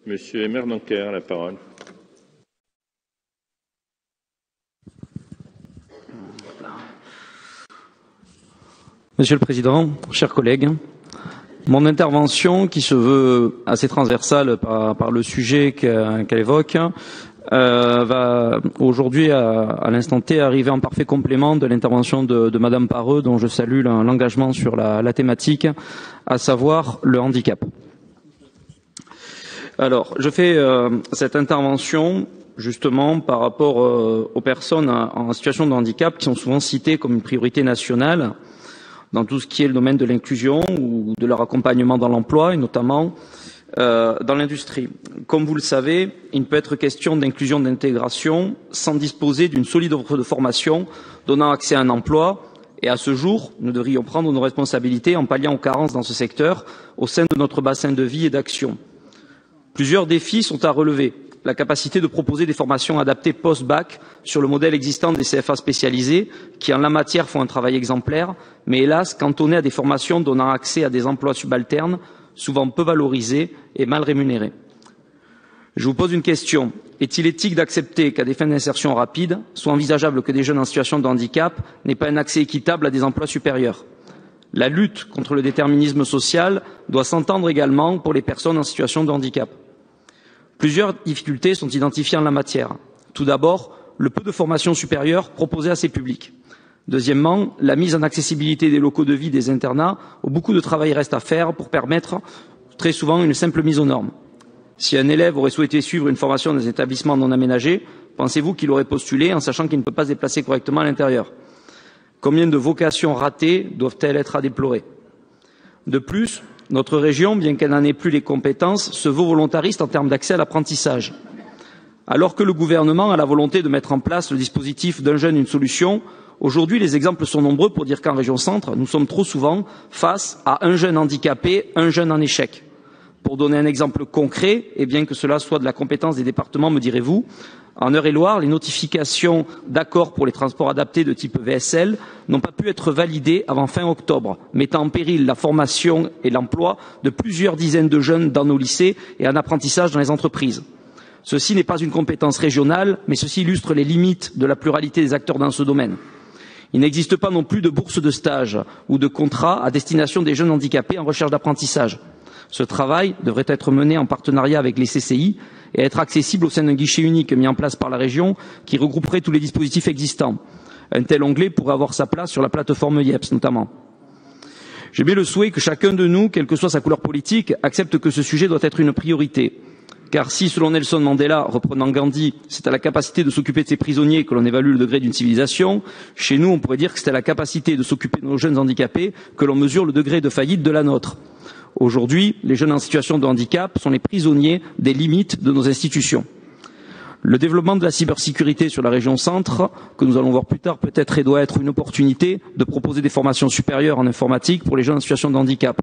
Monsieur Emer Danker, la parole. Monsieur le Président, chers collègues, mon intervention, qui se veut assez transversale par le sujet qu'elle évoque, va aujourd'hui, à l'instant T, arriver en parfait complément de l'intervention de Madame Pareux, dont je salue l'engagement sur la thématique, à savoir le handicap. Alors, je fais cette intervention justement par rapport aux personnes en situation de handicap qui sont souvent citées comme une priorité nationale dans tout ce qui est le domaine de l'inclusion ou de leur accompagnement dans l'emploi et notamment dans l'industrie. Comme vous le savez, il ne peut être question d'inclusion, d'intégration sans disposer d'une solide offre de formation donnant accès à un emploi. Et à ce jour, nous devrions prendre nos responsabilités en palliant aux carences dans ce secteur au sein de notre bassin de vie et d'action. Plusieurs défis sont à relever. La capacité de proposer des formations adaptées post-bac sur le modèle existant des CFA spécialisés, qui en la matière font un travail exemplaire, mais hélas cantonnés à des formations donnant accès à des emplois subalternes, souvent peu valorisés et mal rémunérés. Je vous pose une question. Est-il éthique d'accepter qu'à des fins d'insertion rapide, soit envisageable que des jeunes en situation de handicap n'aient pas un accès équitable à des emplois supérieurs? La lutte contre le déterminisme social doit s'entendre également pour les personnes en situation de handicap. Plusieurs difficultés sont identifiées en la matière. Tout d'abord, le peu de formation supérieure proposée à ces publics. Deuxièmement, la mise en accessibilité des locaux de vie des internats où beaucoup de travail reste à faire pour permettre très souvent une simple mise aux normes. Si un élève aurait souhaité suivre une formation dans un établissement non aménagé, pensez-vous qu'il aurait postulé en sachant qu'il ne peut pas se déplacer correctement à l'intérieur? Combien de vocations ratées doivent-elles être à déplorer? De plus, notre région, bien qu'elle n'en ait plus les compétences, se veut volontariste en termes d'accès à l'apprentissage. Alors que le gouvernement a la volonté de mettre en place le dispositif d'un jeune, une solution, aujourd'hui les exemples sont nombreux pour dire qu'en région centre, nous sommes trop souvent face à un jeune handicapé, un jeune en échec. Pour donner un exemple concret, et bien que cela soit de la compétence des départements, me direz-vous, en Eure-et-Loir, les notifications d'accord pour les transports adaptés de type VSL n'ont pas pu être validées avant fin octobre, mettant en péril la formation et l'emploi de plusieurs dizaines de jeunes dans nos lycées et en apprentissage dans les entreprises. Ceci n'est pas une compétence régionale, mais ceci illustre les limites de la pluralité des acteurs dans ce domaine. Il n'existe pas non plus de bourse de stage ou de contrat à destination des jeunes handicapés en recherche d'apprentissage. Ce travail devrait être mené en partenariat avec les CCI et être accessible au sein d'un guichet unique mis en place par la région qui regrouperait tous les dispositifs existants. Un tel onglet pourrait avoir sa place sur la plateforme IEPS notamment. J'ai bien le souhait que chacun de nous, quelle que soit sa couleur politique, accepte que ce sujet doit être une priorité. Car si, selon Nelson Mandela, reprenant Gandhi, c'est à la capacité de s'occuper de ses prisonniers que l'on évalue le degré d'une civilisation, chez nous, on pourrait dire que c'est à la capacité de s'occuper de nos jeunes handicapés que l'on mesure le degré de faillite de la nôtre. Aujourd'hui, les jeunes en situation de handicap sont les prisonniers des limites de nos institutions. Le développement de la cybersécurité sur la région centre, que nous allons voir plus tard, peut être et doit être une opportunité de proposer des formations supérieures en informatique pour les jeunes en situation de handicap.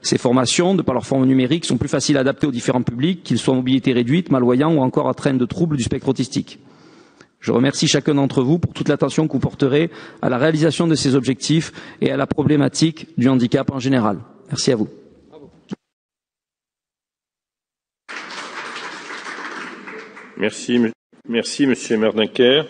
Ces formations, de par leur forme numérique, sont plus faciles à adapter aux différents publics, qu'ils soient en mobilité réduite, malvoyants ou encore atteints de troubles du spectre autistique. Je remercie chacun d'entre vous pour toute l'attention que vous porterez à la réalisation de ces objectifs et à la problématique du handicap en général. Merci à vous. Merci, Monsieur Emer Danker.